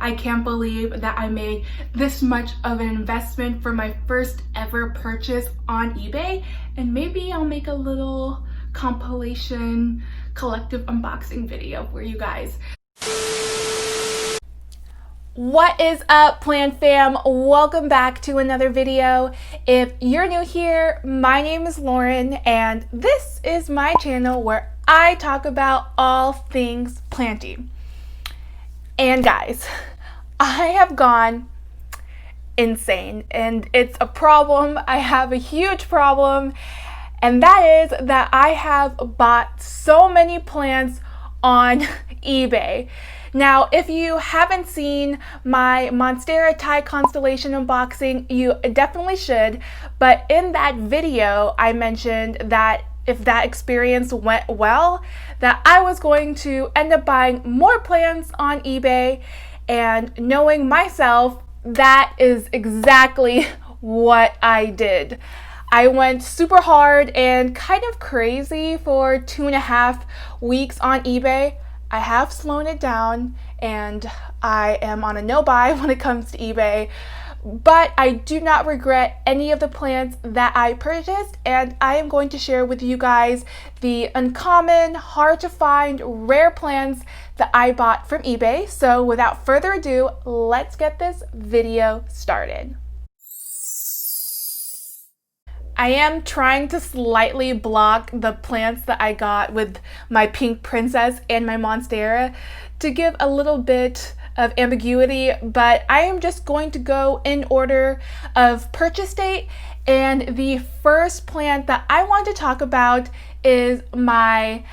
I can't believe that I made this much of an investment for my first ever purchase on eBay, and maybe I'll make a little compilation collective unboxing video for you guys. What is up, plant fam? Welcome back to another video. If you're new here, my name is Lauren and this is my channel where I talk about all things planting. And guys, I have gone insane and it's a problem. I have a huge problem, and that is that I have bought so many plants on eBay. Now, if you haven't seen my Monstera Thai constellation unboxing, you definitely should. But in that video, I mentioned that if that experience went well, that I was going to end up buying more plants on eBay. And knowing myself, that is exactly what I did. I went super hard and kind of crazy for 2.5 weeks on eBay. I have slowed it down and I am on a no buy when it comes to eBay, but I do not regret any of the plants that I purchased, and I am going to share with you guys the uncommon, hard to find, rare plants that I bought from eBay. So without further ado, let's get this video started. I am trying to slightly block the plants that I got with my pink princess and my Monstera to give a little bit of ambiguity, but I am just going to go in order of purchase date. And the first plant that I want to talk about is my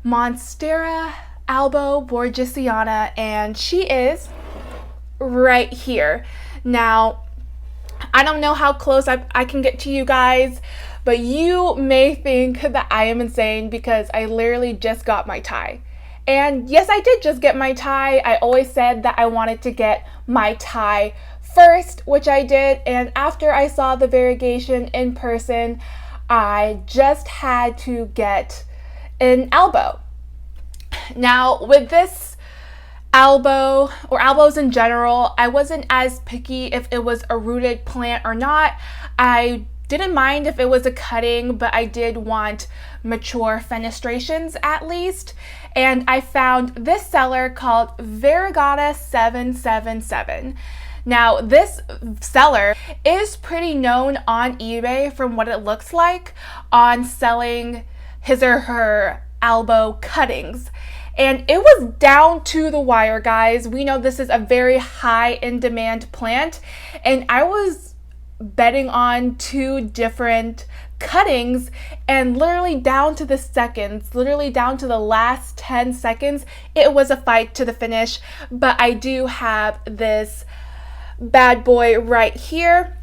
Monstera Elbow Borgisiana, and she is right here. Now, I don't know how close I can get to you guys, but you may think that I am insane because I literally just got my Thai. And yes, I did just get my Thai. I always said that I wanted to get my Thai first, which I did. And after I saw the variegation in person, I just had to get an Albo. Now, with this Albo, or Albos in general, I wasn't as picky if it was a rooted plant or not. I didn't mind if it was a cutting, but I did want mature fenestrations at least. And I found this seller called Variegata 777. Now, this seller is pretty known on eBay from what it looks like on selling his or her Albo cuttings. And it was down to the wire, guys. We know this is a very high in demand plant, and I was betting on 2 different cuttings, and literally down to the seconds, literally down to the last 10 seconds, it was a fight to the finish. But I do have this bad boy right here.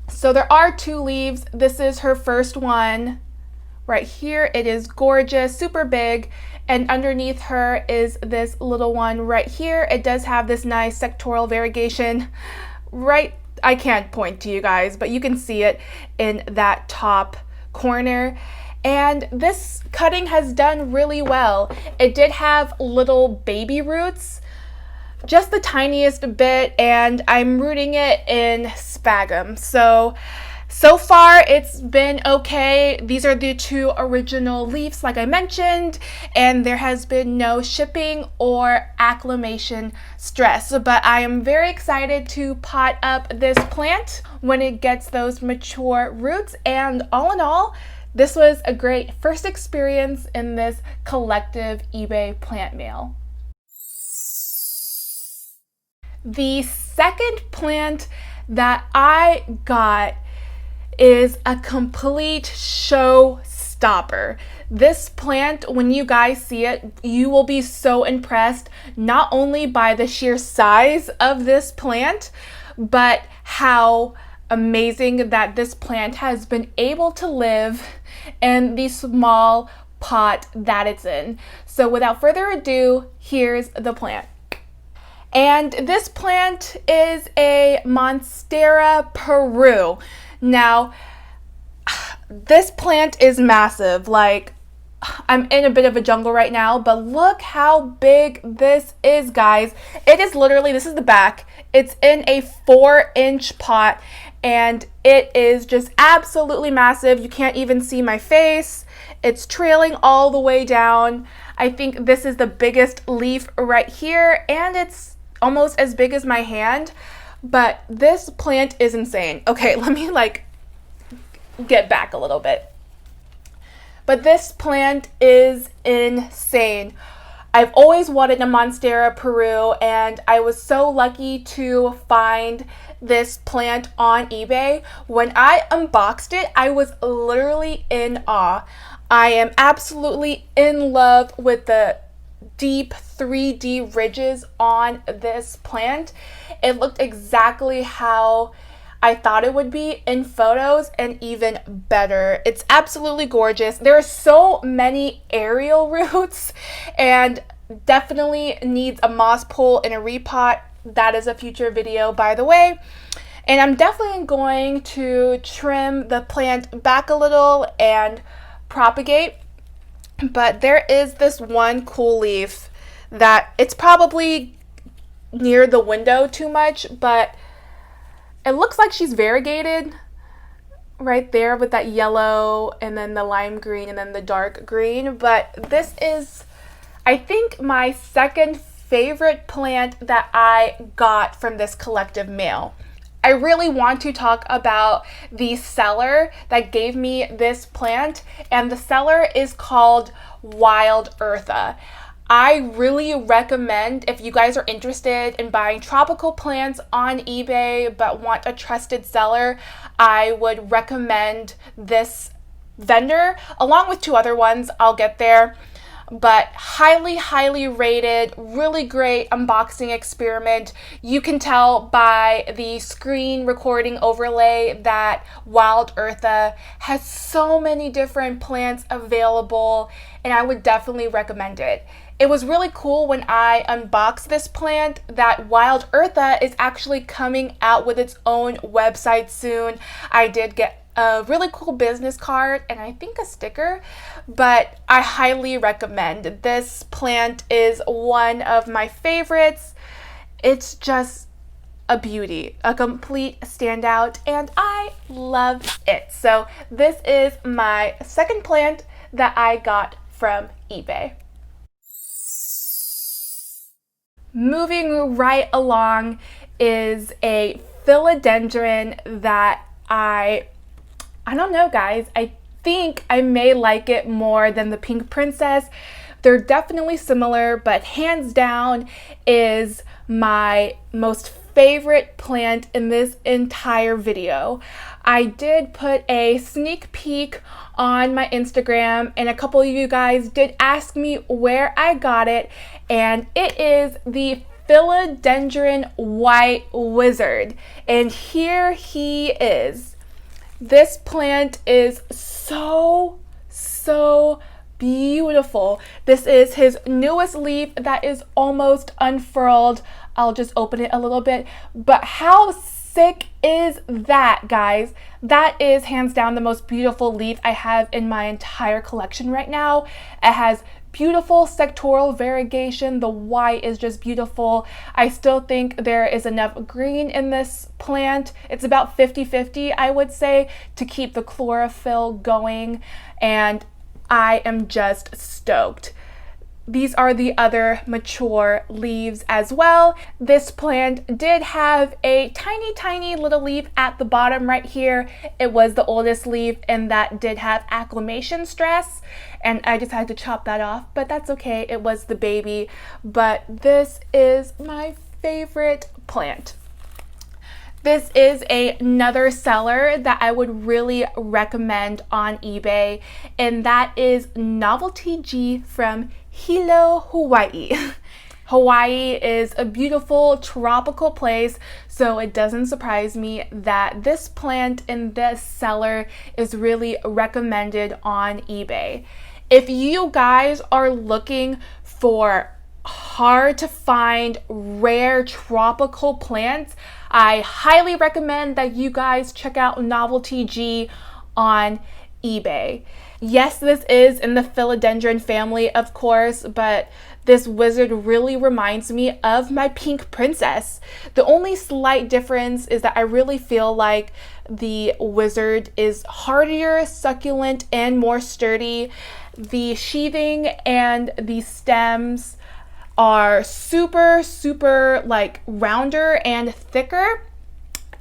So there are 2 leaves. This is her first one right here. It is gorgeous, super big. And underneath her is this little one right here. It does have this nice sectoral variegation right, I can't point to you guys, but you can see it in that top corner. And this cutting has done really well. It did have little baby roots, just the tiniest bit, and I'm rooting it in sphagnum. So far, it's been okay. These are the 2 original leaves, like I mentioned, and there has been no shipping or acclimation stress. But I am very excited to pot up this plant when it gets those mature roots. And all in all, this was a great first experience in this collective eBay plant mail. The second plant that I got is a complete showstopper. This plant, when you guys see it, you will be so impressed, not only by the sheer size of this plant, but how amazing that this plant has been able to live in the small pot that it's in. So without further ado, here's the plant. And this plant is a Monstera Peru. Now, this plant is massive. Like, I'm in a bit of a jungle right now, but look how big this is, guys. It is literally, this is the back. It's in a 4-inch pot, and it is just absolutely massive. You can't even see my face. It's trailing all the way down. I think this is the biggest leaf right here, and it's almost as big as my hand. But this plant is insane. Okay, let me like get back a little bit. But this plant is insane. I've always wanted a Monstera Peru, and I was so lucky to find this plant on eBay. When I unboxed it, I was literally in awe. I am absolutely in love with the deep 3D ridges on this plant. It looked exactly how I thought it would be in photos, and even better. It's absolutely gorgeous. There are so many aerial roots, and definitely needs a moss pole and a repot. That is a future video, by the way. And I'm definitely going to trim the plant back a little and propagate. But there is this one cool leaf that it's probably near the window too much, but it looks like she's variegated right there with that yellow and then the lime green and then the dark green. But this is, I think, my second favorite plant that I got from this collective mail. I really want to talk about the seller that gave me this plant, and the seller is called Wild Eartha. I really recommend, if you guys are interested in buying tropical plants on eBay but want a trusted seller, I would recommend this vendor along with 2 other ones. I'll get there. But highly rated, really great unboxing experiment. You can tell by the screen recording overlay that Wild Eartha has so many different plants available, and I would definitely recommend it. It was really cool when I unboxed this plant that Wild Eartha is actually coming out with its own website soon. I did get a really cool business card and I think a sticker, but I highly recommend. This plant is one of my favorites. It's just a beauty, a complete standout, and I love it. So this is my second plant that I got from eBay. Moving right along is a philodendron that I don't know, guys. I think I may like it more than the pink princess. They're definitely similar, but hands down is my most favorite plant in this entire video. I did put a sneak peek on my Instagram, and a couple of you guys did ask me where I got it, and it is the Philodendron White Wizard, and here he is. This plant is so beautiful. This is his newest leaf that is almost unfurled. I'll just open it a little bit, but how sick is that, guys? That is hands down the most beautiful leaf I have in my entire collection right now. It has beautiful sectoral variegation. The white is just beautiful. I still think there is enough green in this plant. It's about 50-50, I would say, to keep the chlorophyll going, and I am just stoked. These are the other mature leaves as well. This plant did have a tiny little leaf at the bottom right here. It was the oldest leaf, and that did have acclimation stress, and I just had to chop that off, but that's okay. It was the baby. But this is my favorite plant. This is another seller that I would really recommend on eBay, and that is Novelty G from Hilo, Hawaii. Hawaii is a beautiful tropical place, so it doesn't surprise me that this plant in this seller is really recommended on eBay. If you guys are looking for hard to find rare tropical plants, I highly recommend that you guys check out Novelty G on eBay. Yes, this is in the Philodendron family, of course, but this wizard really reminds me of my pink princess. The only slight difference is that I really feel like the wizard is hardier, succulent, and more sturdy. The sheathing and the stems are super like rounder and thicker.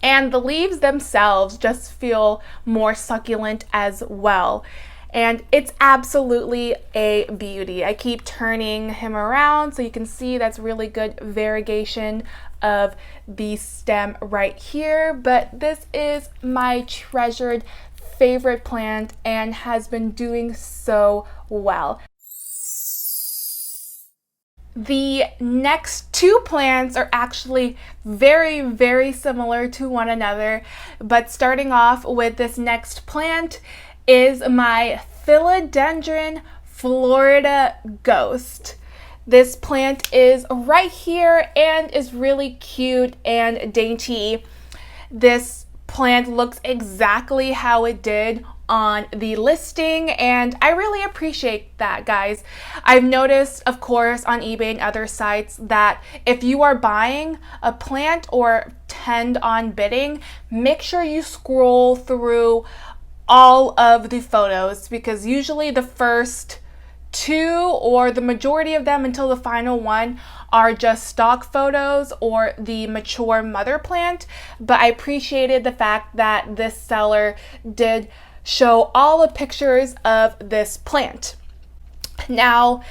And the leaves themselves just feel more succulent as well. And it's absolutely a beauty. I keep turning him around so you can see that's really good variegation of the stem right here. But this is my treasured favorite plant and has been doing so well. The next two plants are actually very similar to one another, but starting off with this next plant is my Philodendron Florida Ghost. This plant is right here and is really cute and dainty. This plant looks exactly how it did on the listing, and I really appreciate that, guys. I've noticed, of course, on eBay and other sites that if you are buying a plant or tend on bidding, make sure you scroll through all of the photos, because usually the first two or the majority of them until the final one are just stock photos or the mature mother plant. But I appreciated the fact that this seller did show all the pictures of this plant. Now,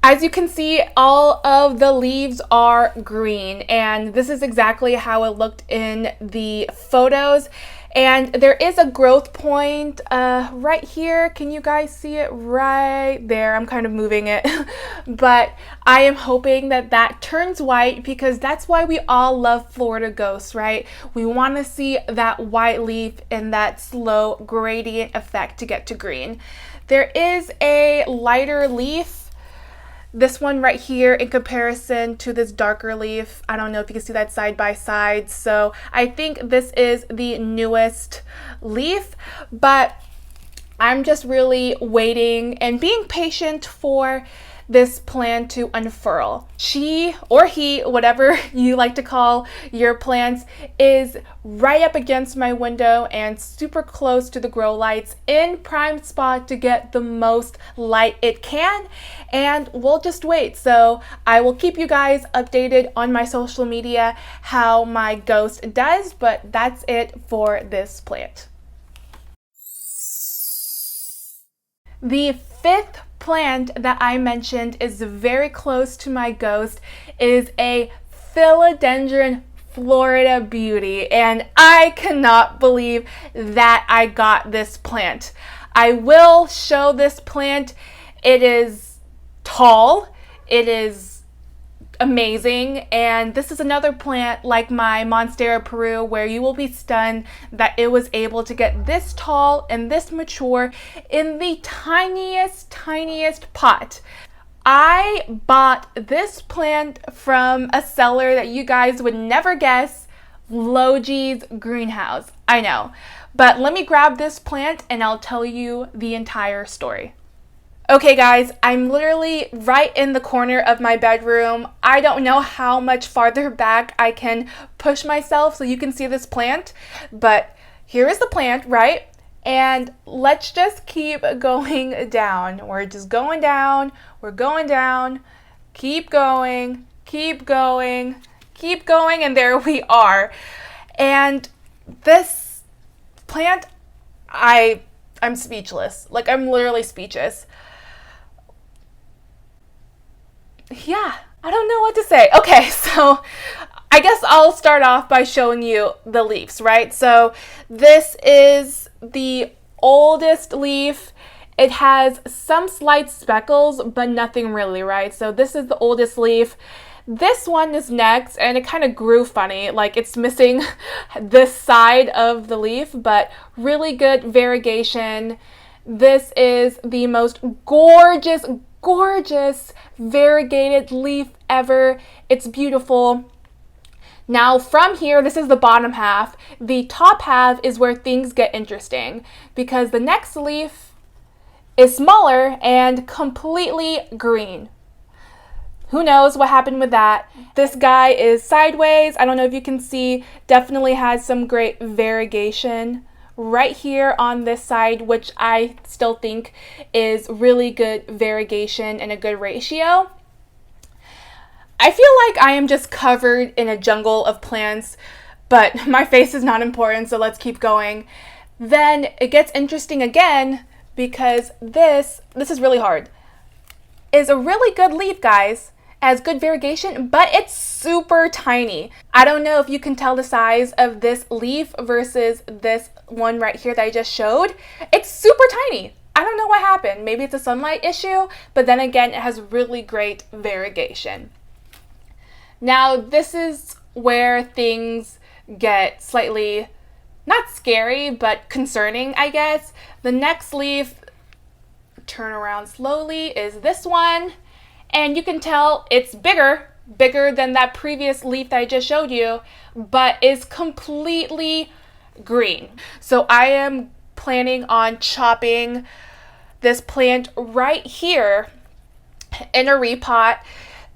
as you can see, all of the leaves are green, and this is exactly how it looked in the photos. And there is a growth point right here. Can you guys see it right there? I'm kind of moving it. But I am hoping that that turns white, because that's why we all love Florida Ghosts, right? We want to see that white leaf and that slow gradient effect to get to green. There is a lighter leaf, this one right here, in comparison to this darker leaf. I don't know if you can see that side by side. So I think this is the newest leaf, but I'm just really waiting and being patient for this plant to unfurl. She or he, whatever you like to call your plants, is right up against my window and super close to the grow lights, in prime spot to get the most light it can. And we'll just wait. So I will keep you guys updated on my social media how my ghost does, but that's it for this plant. The fifth plant that I mentioned is very close to my ghost, is a Philodendron Florida Beauty, and I cannot believe that I got this plant. I will show this plant. It is tall, it is amazing, and this is another plant like my Monstera Peru where you will be stunned that it was able to get this tall and this mature in the tiniest pot. I bought this plant from a seller that you guys would never guess, Logi's Greenhouse. I know, but let me grab this plant and I'll tell you the entire story. Okay guys, I'm literally right in the corner of my bedroom. I don't know how much farther back I can push myself so you can see this plant, but here is the plant, right? And let's just keep going down. We're just going down, we're going down, keep going, and there we are. And this plant, I'm speechless. Like, I'm literally speechless. Yeah, I don't know what to say. Okay, so I guess I'll start off by showing you the leaves, right? So this is the oldest leaf. It has some slight speckles, but nothing really, right? So this is the oldest leaf. This one is next, and it kind of grew funny, like it's missing this side of the leaf, but really good variegation. This is the most gorgeous variegated leaf ever. It's beautiful. Now from here, this is the bottom half. The top half is where things get interesting, because the next leaf is smaller and completely green. Who knows what happened with that? This guy is sideways. I don't know if you can see, definitely has some great variegation right here on this side, which I still think is really good variegation and a good ratio. I feel like I am just covered in a jungle of plants, but my face is not important, so let's keep going. Then it gets interesting again because this is really hard. Is a really good leaf, guys. Has good variegation, but it's super tiny. I don't know if you can tell the size of this leaf versus this one right here that I just showed. It's super tiny. I don't know what happened. Maybe it's a sunlight issue, but then again, it has really great variegation. Now, this is where things get slightly, not scary, but concerning, I guess. The next leaf, turn around slowly, is this one. And you can tell it's bigger than that previous leaf that I just showed you, but is completely green. So I am planning on chopping this plant right here in a repot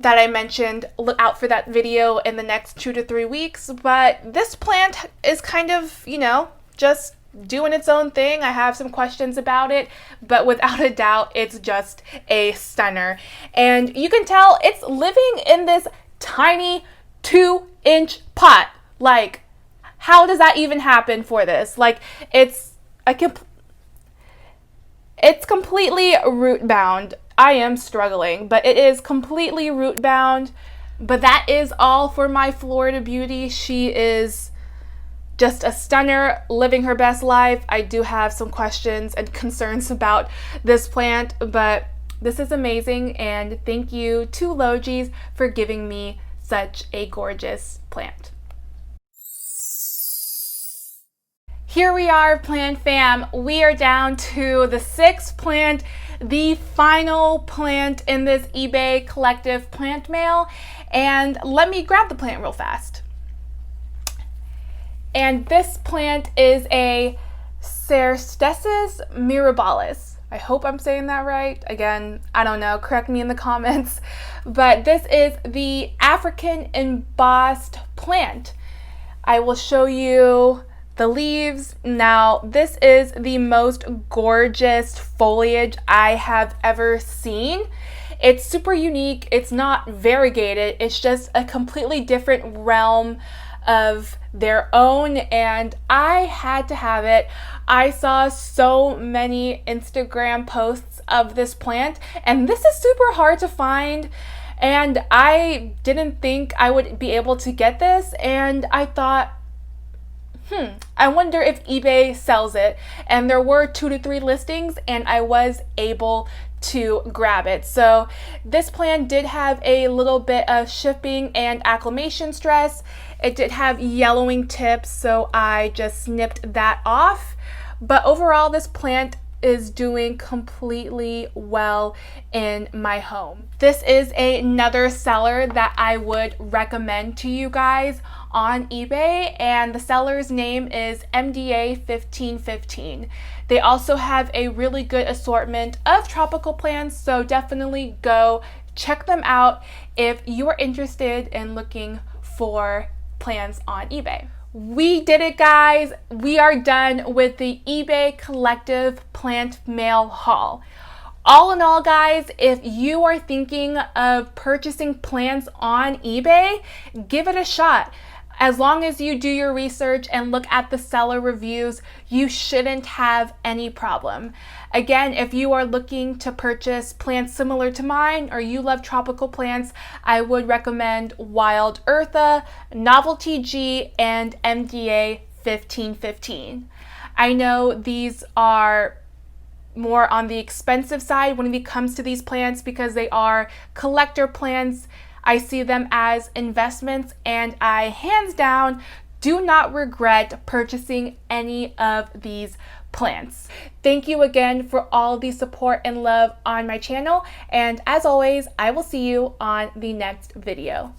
that I mentioned. Look out for that video in the next 2 to 3 weeks. But this plant is kind of, you know, just doing its own thing. I have some questions about it, but without a doubt, it's just a stunner. And you can tell it's living in this tiny 2-inch pot. Like, how does that even happen for this? Like, it's completely root bound. I am struggling, but it is completely root bound. But that is all for my Florida beauty. She is just a stunner, living her best life. I do have some questions and concerns about this plant, but this is amazing, and thank you to Logis for giving me such a gorgeous plant. Here we are, plant fam. We are down to the 6th plant, the final plant in this eBay collective plant mail, and let me grab the plant real fast. And this plant is a Cercestis Mirabilis. I hope I'm saying that right. Again, I don't know, correct me in the comments. But this is the African embossed plant. I will show you the leaves. Now, this is the most gorgeous foliage I have ever seen. It's super unique. It's not variegated. It's just a completely different realm of their own, and I had to have it. I saw so many Instagram posts of this plant, and this is super hard to find, and I didn't think I would be able to get this, and I thought, I wonder if eBay sells it. And there were 2 to 3 listings, and I was able to grab it. So this plant did have a little bit of shipping and acclimation stress. It did have yellowing tips, so I just snipped that off. But overall, this plant is doing completely well in my home. This is another seller that I would recommend to you guys on eBay, and the seller's name is MDA 1515. They also have a really good assortment of tropical plants, so definitely go check them out if you are interested in looking for plants on eBay. We did it, guys. We are done with the eBay collective plant mail haul. All in all, guys, if you are thinking of purchasing plants on eBay, give it a shot. As long as you do your research and look at the seller reviews, you shouldn't have any problem. Again, if you are looking to purchase plants similar to mine, or you love tropical plants, I would recommend Wild Eartha, Novelty G, and MDA 1515. I know these are more on the expensive side when it comes to these plants because they are collector plants. I see them as investments, and I hands down do not regret purchasing any of these plants. Thank you again for all the support and love on my channel, and as always, I will see you on the next video.